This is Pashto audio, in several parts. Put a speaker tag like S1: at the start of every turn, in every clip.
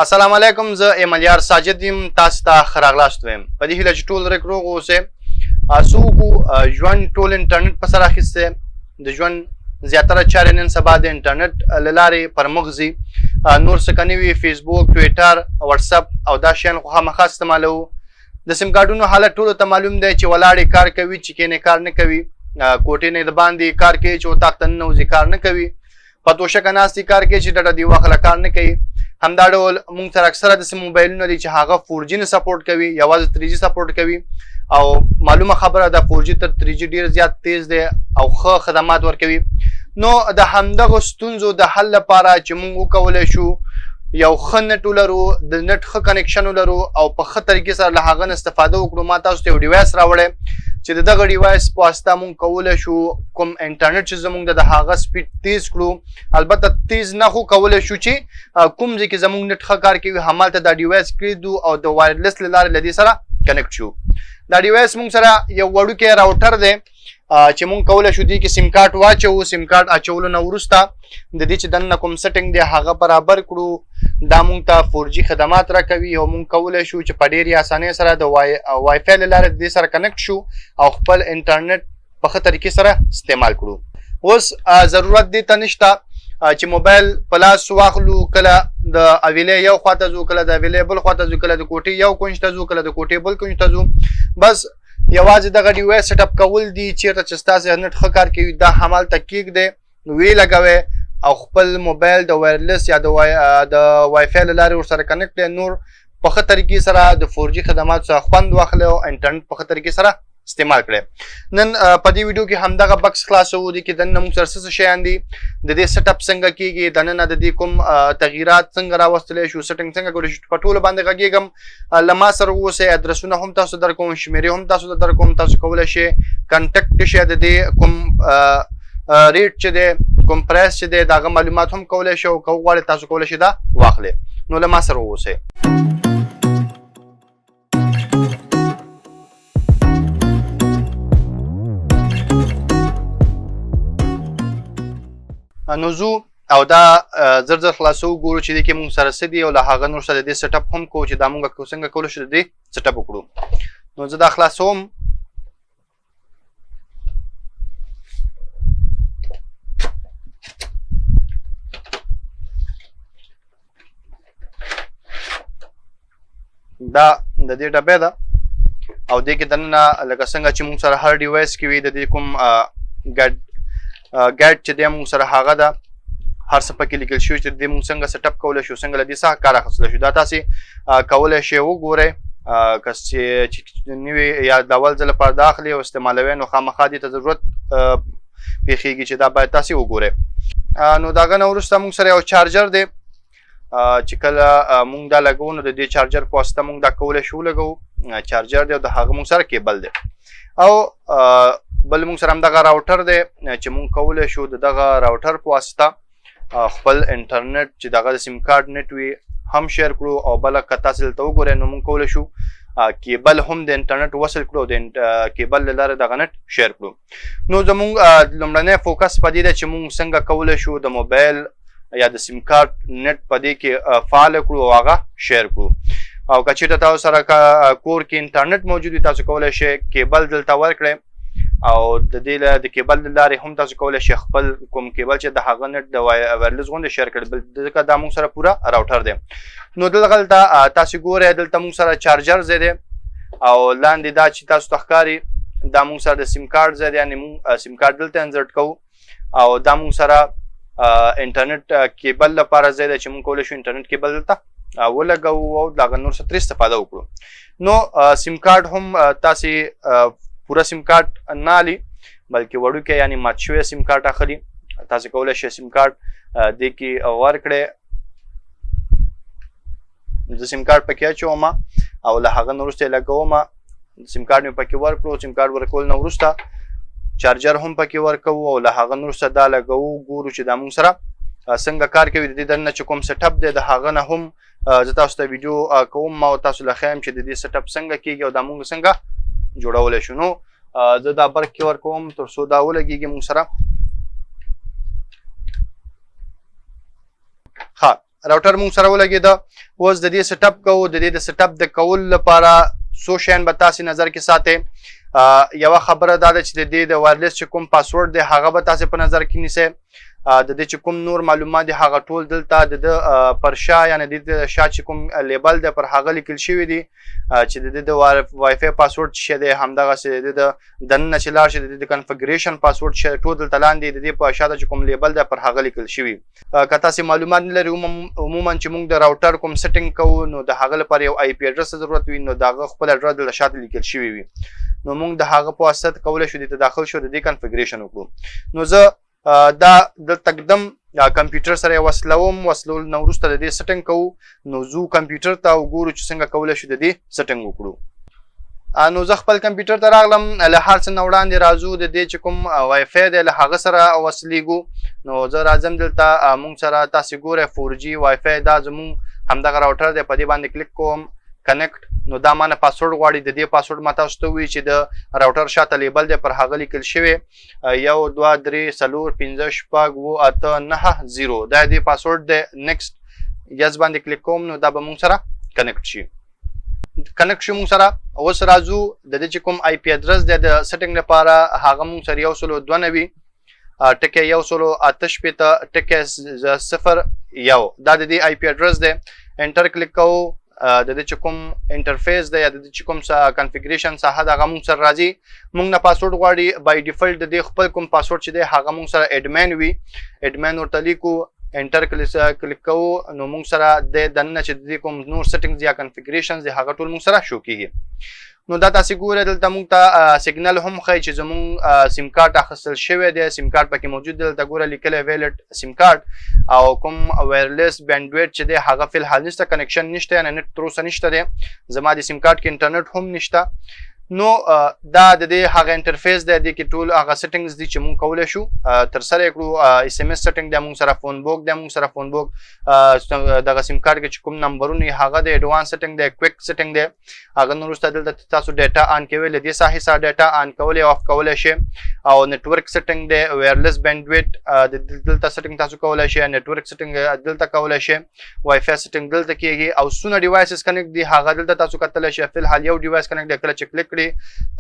S1: السلام علیکم، زه ایمليار ساجد یم. تاسو ته ښه راغلاست وایم. په دې هیله چې ټول روغ اوسئ. څوک ژوند ټول انټرنیټ په سر اخیستی، د ژوند زیاتره چارې نن سبا د انټرنیټ له لارې پر مخ ځي. نور څه که نه وي فیسبوک، ټویټر، وټساپ او دا شیان خو خامخا استعمالوو. د سیم کارډونو حالت ټولو ته معلوم دی چې ولاړې کار کوي، چې کینې کار نه کوي، کوټې نه د باندې کار کوي چې اتاق ته ننوځي کار نه کوي، په توشکه ناستې کار کوي چې ډډه دې واخله کار نه کوي. همدا ډول موږ سره اکثره داسې موبایلونه دي چې هغه 4G نه سپورټ کوي، یوازې 3G سپورټ کوي. او معلومه خبره ده 4G تر 3G ډیر زیات تیز دی او ښه خدمات ورکوي. نو د همدغو ستونزو د حل لپاره چې موږ وکولی شو یو ښه نټ ولرو، د نټ ښه کنیکشن ولرو او په ښه طریقې سره له هغه نه استفاده وکړو. ما تاسو ته یو ډیوایس راوړی چې د دغه ډیوایس په واسطه موږ کولی شو کوم انټرنیټ چې زموږ د هغه سپیډ تیز کړو. البته تیز نه خو کولی شو چې کوم ځای کې زموږ نټ ښه کار کوي همالته دا ډیوایس کړیدو او د وایرلیس له لارې له دې سره کنیکټ شو. دا ډیوایس موږ سره یو وړوکی راوټر دی چې مونږ کولی شو دې کې سیم کارت واچوو. سیم کارت اچولو نه وروسته د دې چې دننه کوم سیټنګ دی هغه برابر کړو. دا مونږ ته 4G خدمات راکوي او مونږ کولی شو چې په ډېرې اسانۍ سره د وای فای له لارې د دې سره کنیکټ شو او خپل انټرنیټ په ښه طریقې سره استعمال کړو. اوس ضرورت دې ته نشته چې موبایل په لاس واخلو، کله د اویلې یو خواته ځو، کله د اویلې بل خواته ځو، کله د کوټې یو کونج ته ځو، کله د کوټې بل کونج ته ځو. بس یوازې دغه ډیوایس سیټ اپ کول دي. چیرته چې ستاسې نټ ښه کار کوي دا همالته کېږدئ، ویې لګوئ او خپل موبایل د وایرلیس یا د وای فای له لارې ورسره کنیکټ کړئ. نور په ښه طریقې سره د 4G خدماتو څخه خوند واخلئ او انټرنیټ په ښه طریقې سره استعمال کړئ. نن په دې ویډیو کې همدغه بکس خلاصوو. دې کې دننه موږ سره څه شیان دي، د دې سیټ اپ څنګه کېږي، دننه د دې کوم تغییرات څنګه راوستلی شو، سیټنګ څنګه کولی شو. په ټولو باندې غږېږم. له ما سره اوسئ. ادرسونه هم تاسو در کوم، شمیرې هم تاسو ته در کوم. تاسو کولی شئ کنټیکټ شئ، د دې کوم ریټ چې دی، کوم پرایس چې دی، د هغه معلومات هم کولی شئ او که وغواړئ تاسو کولی شئ دا واخلئ. نو له ما سره اوسئ. نو ځو او دا زر زر خلاصو، ګورو چې دې کې مونږ سره څه دي او له هغه نور سره د دې سیټ اپ هم کوو چې دا مونږ څنګه کولی شو د دې سیټ اپ وکړو. نو زه دا خلاصوم. دا د دې ډبې ده او دې کې دننه لکه څنګه چې مونږ سره هر ډیوایس کې وي د دې کوم ګایډ چې دی مونږ سره هغه ده، هر څه پکې لیکل شوي چې دې مونږ څنګه سیټ اپ کولی شو، څنګه له دې څخه کار اخیستلی شو. دا تاسې کولی شئ وګورئ. که چې نوي یا د اول ځل لپاره دا اخلي او استعمالوئ نو خامخا دې ته ضرورت پېښېږي چې دا باید تاسې وګورئ. نو د هغه نه وروسته مونږ سره یو چارجر دی چې کله مونږ دا لګوو نو د دې چارجر په واسطه مونږ دا کولی شو ولګوو. چارجر دی او د هغه مونږ سره کیبل دی او بل مونږ سره همدغه راوټر دی چې مونږ کولی شو د دغه راوټر په واسطه خپل انټرنیټ چې دغه د سیم کارت نټ وي هم شیر کړو او بله که تاسې دلته وګورئ نو مونږ کولی شو کیبل هم د انټرنیټ وصل کړو، د کیبل له لارې دغه نټ شیر کړو. نو زمونږ لومړنی فوکس په دې ده چې مونږ څنګه کولی شو د موبایل یا د سیم کارت نټ په دې کې فعال کړو او هغه شیر کړو. او که چېرته تاسو سره کور کې انټرنیټ موجود وي تاسو کولی شئ کیبل دلته ورکړئ او د دې د کیبل له لارې هم تاسو کولی شئ خپل کوم کیبل چې د هغه نټ د وایرلیس غوندې شیر کړئ، ځکه دا موږ سره پوره راوټر دی. نو دلته تاسو ګورئ دلته موږ سره چارجر ځای دی او لاندې دا چې تاسو ته ښکاري دا موږ سره د سیم کارت ځای دی، یعنې موږ سیم کارت دلته انزرټ کوو او دا موږ سره انټرنیټ کیبل لپاره ځای دی چې موږ کولی شو انټرنیټ کیبل دلته ولګوو او د هغه نور څه ترې استفاده وکړو. نو سیم کارت هم تاسې پوره سیم کارت نه اخلي بلکې وړوکی یعنې مات شوی سیم کارت اخلي. تاسې کولی شئ سیم کارت دې کې ورکړئ. زه سیم کارت پکې اچوم او له هغه نه وروسته یې لګوم. سیم کارت مې پکې ورکړو. سیم کارت ورکول نه وروسته چارجر هم پکې ورکوو او له هغه نه وروسته دا لګوو. ګورو چې دا موږ سره څنګه کار کوي. د دې دننه چې کوم سیټ اپ دی د هغه نه هم زه تاسو ته ویډیو کوم او تاسو له ښیم چې د دې سیټ اپ څنګه کېږي او دا موږ څنګه جوړولی شو. نو زه دا برق کې ورکوم تر څو دا ولګېږي موږ سره. ښه راوټر مونږ سره ولګېده. اوس د دې سیټ اپ کوو. د دې د سیټ اپ د کول لپاره څو شیان به تاسې نظر کې ساتئ. یوه خبره دا ده چې د دې د وایرلیس چې کوم پاسورډ دی هغه به تاسې په نظر کې نیسئ. د دې چې کوم نور معلومات دي هغه ټول دلته د پر شا یعنې د شا چې کوم لیبل دی پر هغه لیکل شوي دي چې د وای فای پاسورډ چې دی همدغسې د دننه چې لاړ شي د کنفګریشن پاسورډ چې ټول دلته لاندې د دې په شاته چې کوم لیبل دی پر هغه لیکل شوي. که تاسې معلومات نه لرئ عموما چې موږ د راوټر کوم سیټینګ کوو نو د هغه لپاره یو آی پی اډرس ضرورت وي نو د هغه خپل اډرس دلته شاته لیکل شوي وي نو موږ د هغه په واسطه کولی شو دې ته داخل شو د دې کنفګریشن وکړو. نو زه دا د تقدم کمپیوټر سره وصلوم. وصلول نه وروسته د دې سیټینګ کوو نو زو کمپیوټر ته وګورو چې څنګه کولی شو د دې سیټینګ وکړو. نو زه خپل کمپیوټر ته راغلم. له هر څه نه وړاندې راځو د دې چې کوم وای فای دی له هغه سره وصلیږو. نو زه راځم دلته مونږ سره تاسې ګورئ 4G وای فای دا زمونږ همدغه راوټر دی. په دې باندې کلیک کوم کنیکټ. نو دا مانه پاسورډ غواړي. د دې پاسورډ ما تاسو ته ووایي چې د راوټر شاته لیبل دی پر هغه لیکل شوی 1 2 3 4 5 6 7 8 9 0 دا دې پاسورډ دی. نیکسټ یس باندې کلیک کوم نو دا به مونږ سره کنیکټ شي. کنیکټ شي مونږ سره. اوس راځو د دې چې کوم آی پی اډرس دی د سیټینګ لپاره هغه مونږ سره 192 ټکی 188 ټکی 0 1 دا د دې آی پی اډرس دی. انټر کلیک کوو. د دې چې کوم انټرفیس دی یا د دې چې کوم کنفګریشن ساحه د هغه مونږ سره راځي. مونږ نه پاسورډ غواړي. بای ډیفالت د دې خپل کوم پاسورډ چې دی هغه مونږ سره اډمین وي. اډمین ورته لیکو. انټر کلیک کوو نو مونږ سره د دننه چې د دې کوم نور سیټینګز یا کنفګریشنز دی هغه ټول مونږ سره شو کیږي. نو دا تاسې ګورئ دلته مونږ ته سیګنل هم ښایي چې زمونږ سیم کارت اخیستل شوی دی. سیم کارت پکې موجود دی. دلته ګوره لیکلی ویلټ سیم کارت او کوم وایرلیس بینډویډ چې دی هغه فی الحال نشته. کنیکشن نشته یعنې نت تر اوسه نشته دی. زما د سیم کارت کې انټرنیټ هم نشته. نو دا د دې هغه انټرفیس دی. دې کې ټول هغه سیټینګز دي چې مونږ کولی شو ترسره یې کړو. اس ام اس سیټینګ دی مونږ سره. فون بوک دی مونږ سره. فون بوک دغه سیم کارت کې چې کوم نمبرونه هغه د ایډوانس سیټینګ دی. کویک سیټینګ دی. هغه نه وروسته دلته تاسو ډیټا آن کوئ. له دې ساحې سره ډیټا آن کولی او اف کولی شئ. او نیټورک سیټینګ دی. وایرلیس بینډویډ دلته سیټینګ تاسو کولی شئ. نیټورک سیټینګ دلته کولی شئ. وای فای سیټینګ دلته کېږي. او څونه ډیوایسز کنیکټ دي هغه دلته تاسو کتلی شئ. فی الحال یو ډیوایس کنیکټ دی. کله چې کلیک کړئ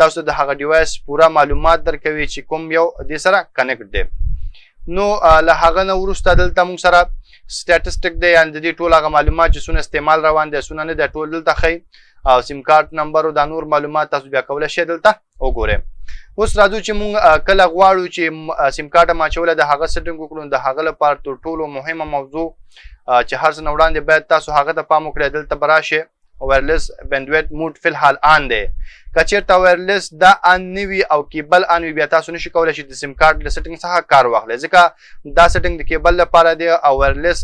S1: تاسو د هغه ډیوایس پوره معلومات درکوي چې کوم یو دې سره کنیکټ دی. نو له هغه نه وروسته دلته مونږ سره سټیټسټیک دی یعنې د دې ټول هغه معلومات چې څونه استعمال روان دی څونه نه دی ټول دلته ښیي. او سیم کارت نمبر او دا نور معلومات تاسو بیا کولی شئ دلته وګورئ. اوس راځو چې مونږ کله غواړو چې سیم کارت هم اچولی د هغه سیټینګ وکړو. د هغه لپاره تر ټولو مهمه موضوع چې هر څه نه وړاندې باید تاسو هغه ته پام وکړئ. دلته به راشئ وایرلیس بینډویډ موډ فی الحال آن دی. که چېرته وایرلیس دا آن نه وي او کیبل آن وي بیا تاسو نشئ کولی چې د سیم کارت له سیټینګ څخه کار واخلئ ځکه دا سیټینګ د کیبل لپاره دی او وایرلیس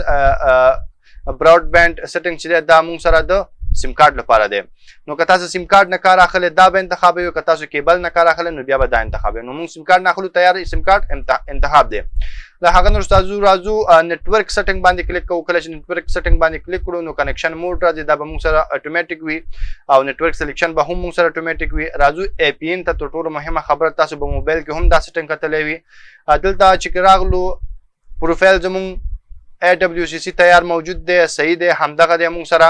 S1: براډ بینډ سیټینګ چې دی دا مونږ سره د سیم کارت لپاره دی. نو که تاسو سیم کارت نه کار اخلئ دا به انتخابوي. که تاسو کیبل نه کار اخلئ نو بیا به دا انتخابوي. نو مونږ سیم کارت نه اخلو تیار سیم کارت انتخاب دی. له هغه نه وروسته راځو نیټورک سیټینګ باندې کلیک کوو. کله چې نیټورک سیټینګ باندې کلیک کړو نو کنیکشن موډ راځي. دا به مونږ سره اټومیټیک وي او نیټورک سلیکشن به هم مونږ سره اټومیټیک وي. راځو اے پی ان ته. تر ټولو مهمه خبره تاسو به موبایل کې هم دا سیټینګ کتلی وي. دلته چې راغلو پروفایل زمونږ اے ډبلیو سی سی تیار موجود دی. صحیح دی. همدغه دی مونږ سره.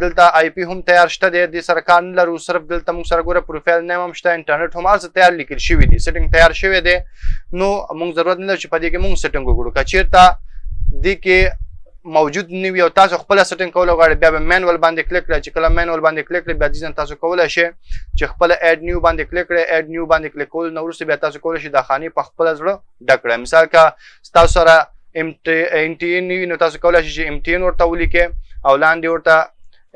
S1: دلته آی پی هم تیار شته دی. دې سره کار نه لرو. صرف دلته مونږ سره ګوره پروفایل نیم هم شته. انټرنیټ هم هر څه تیار لیکل شوي دي. سیټینګ تیار شوی دی. نو مونږ ضرورت نه لري چې په دې کې مونږ سیټینګ وکړو. که چېرته دې کې موجود نه وي او تاسو خپله سیټینګ کولی غواړئ بیا به مینوال باندې کلیک کړئ. چې کله مینوال باندې کلیک کړئ بیا دې ځین تاسو کولی شئ چې خپله ایډ نیو باندې کلیک کړئ. ایډ نیو باندې کلیک کولو نه وروسته بیا تاسو کولی شئ دا خانې په خپله زړه ډک کړئ. مثال که ستاسو سره ام ټي ان وي نو تاسو کولی شئ چې ام ټي ان ورته ولیکئ او لاندې ورته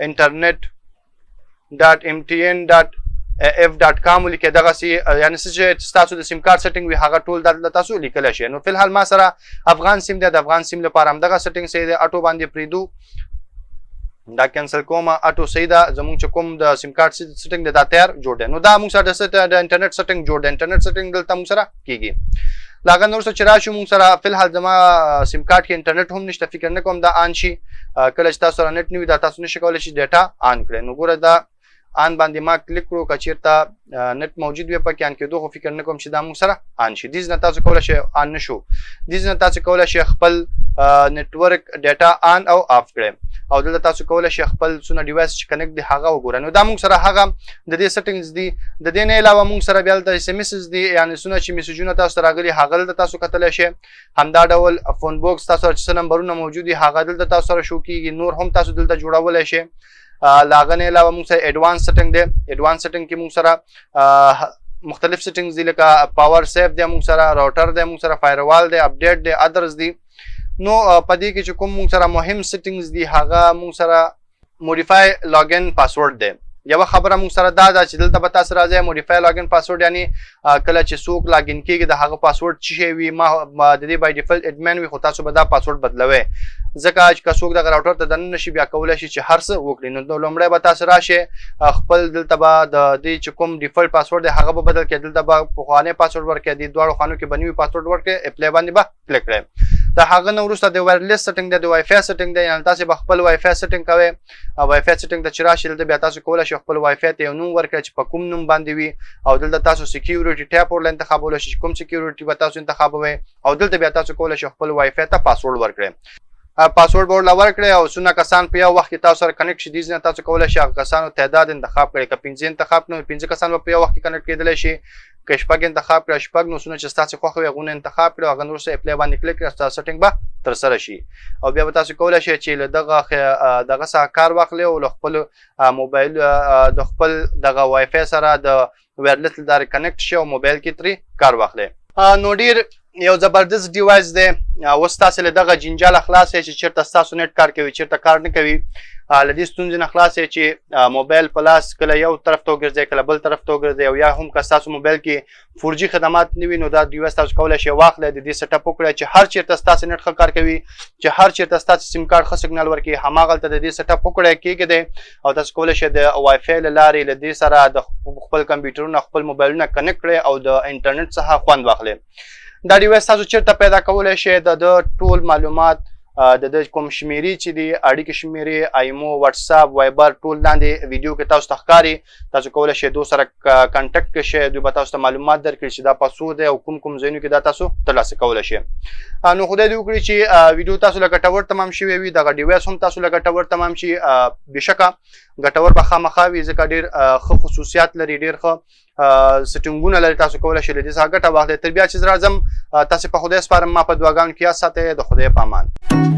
S1: internet.mtn.f.com ولیکئ. دغسې یعنې څه چې ستاسو د سیم کارت سیټینګ وي هغه ټول دلته تاسو لیکلی شئ. نو فی الحال ما سره افغان سیم دی. د افغان سیم لپاره همدغه سیټینګ صحیح دی. اټو باندې پرېږدو. دا کینسل کوم. اټو صحیح ده. زمونږ چې کوم د سیم کارت سیټینګ دی دا تیار جوړ دی. نو دا مونږ سره د انټرنیټ سیټینګ جوړ دی. انټرنیټ سیټینګ دلته مونږ سره کېږي. له هغه نه وروسته چې راشو مونږ سره فی الحال زما سیم کارت کې انټرنیټ هم نشته. فکر نه کوم دا آن شي. کله چې تاسو سره نت نه وي دا تاسو نشئ کولی چې ډیټا آن کړئ. نو ګوره دا ان باندې ما کلیک کړو که چیرته نت موجود وي پکې ان کېدو خو فکر نه کوم چې دا موږ سره ان شي. دې ځنه تاسو کولی شئ ان نه شو. دې ځنه تاسو کولی شئ خپل نتورک ډیټا آن او آف کړئ او دلته تاسو کولی شئ خپل څونه ډیوایس چې کنیکټ دي هغه وګورئ. نو دا موږ سره هغه د دې سیټینګز دي. د دې نه علاوه موږ سره بیا دلته اس ام اس دي، یعنې څونه چې میسجونه تاسو ته راغلي هغه دلته تاسو کتلی شئ. همدا ډول فون بوکس تاسو سره چې څه نمبرونه موجود دي هغه دلته تاسو سره شو کېږي. نور هم تاسو دلته جوړولی شئ. له هغه نه علاوه موږ سره ایډوانس سیټینګ دی. ایډوانس سیټینګ کې موږ سره مختلف سیټینګز دي لکه پاور سیف دی، موږ سره راوټر دی، موږ سره فایروال دی، اپډیټ دی، ادرز دي. نو په دې کې چې کوم موږ سره مهم سیټینګز دي هغه موږ سره موډیفای لاګین پاسورډ دی. یوه خبره موږ سره دا ده چې دلته به تاسو راځئ موډیفای لاګین پاسورډ، یعنی کله چې څوک لاګین کېږي د هغه پاسورډ څه شی وي. ما د دې بای ډیفالت اډمن وي خو تاسو به دا پاسورډ بدلوئ ځکه چې که څوک دغه راوټر ته دننه شي بیا کولی شي چې هر څه وکړي. نو لومړی به تاسو راشئ خپل دلته به د دې چې کوم ډیفالت پاسورډ دی هغه به بدل کړئ. دلته به پخوانی پاسورډ ورکړئ، دې دواړو خانو کې به نوي پاسورډ ورکړئ، اپلای باندې به کلیک کړئ. د هغه نه وروسته د وایرلیس سیټینګ دی، د وای فای سیټینګ دی، یعنې تاسو به خپل وای فای سیټینګ کوئ. وای فای سیټینګ ته چې راشئ دلته بیا تاسو کولی شئ خپل وای فای ته یو نوم ورکړئ چې په کوم نوم باندې وي او دلته تاسو سکیورټي ټیپ ورله انتخابولی شئ چې کوم سکیورټي به تاسو انتخابوئ او دلته بیا تاسو کولی شئ خپل وای فای ته پاسورډ ورکړئ. پاسورډ به ورله ورکړئ او څونه کسان په یو وخت کې تاسو سره کنیکټ شي. دې ځنه تاسو کولی شئ هغه کسانو تعداد انتخاب کړئ. که 5 انتخاب کړئ 5 کسان به په یو وخت کې کنیکټ کېدلی شي. که 6 انتخاب کړئ 6 نو څونه چې ستاسو خوښه وي هغونه انتخاب کړئ. هغه وروسته اپلای باندې کلیک کړئ، ستاسو سیټینګ به ترسره شي او بیا به تاسو کولی شئ چې له دغه څخه کار واخلئ او له خپل موبایل د خپل دغه وای فای سره د وایرلیس له لارې کنیکټ شئ او موبایل کې ترې کار واخلئ. نو ډېر یو زبردست ډیوایس دی. اوس تاسو له دغه جنجاله خلاص یې چې چېرته ستاسو نیټ کار کوي چېرته کار نه کوي. له دې ستونزې نه خلاص یې چې موبایل په لاس کله یو طرف ته وګرځئ کله بل طرف ته وګرځئ او یا هم که ستاسو موبایل کې 4G خدمات نه وي نو دا ډیوایس تاسو کولی شئ واخلئ، د دې سیټ اپ وکړئ چې هر چېرته ستاسو نیټ ښه کار کوي، چې هر چېرته ستاسو سیم کارډ ښه سګنل ورکوي هماغلته د دې سیټ اپ وکړئ. کېږي دی او تاسو کولی شئ د وای فای له لارې له دې سره د خپل کمپیوټرونه خپل موبایلونه کنیکټ کړئ او د انټرنیټ څخه خوند واخلئ. دا ډیوایس تاسو چېرته پیدا کولی شئ. د ټول معلومات د کوم شمیرې چې دي اړیکې شمیرې ایمو واتساپ وایبر ټول لاندې ویډیو کې تاسو ته ښکاري. تاسو کولی شئ دو سره کنټکټ کړئ، دوی به تاسو ته معلومات درکړي چې دا پاسورډ دی او کوم کوم ځایونو کې دا تاسو ترلاسه کولی شئ. نو خدای دې وکړي چې ویډیو تاسو له ګټور تمام شوی وي، دغه ډیوایس هم تاسو له ګټور تمام شي. بېشکه ګټور به خامخا وي ځکه ډېر ښه خصوصیات لري، ډېر ښه سیټینګونه لري. تاسو کولی شئ له دې څخه ګټه واخلئ. تر بیا چې زه راځم تاسې په خدای سپارم. ما په دعاګانو کې یاد ساتئ. د خدای په امان.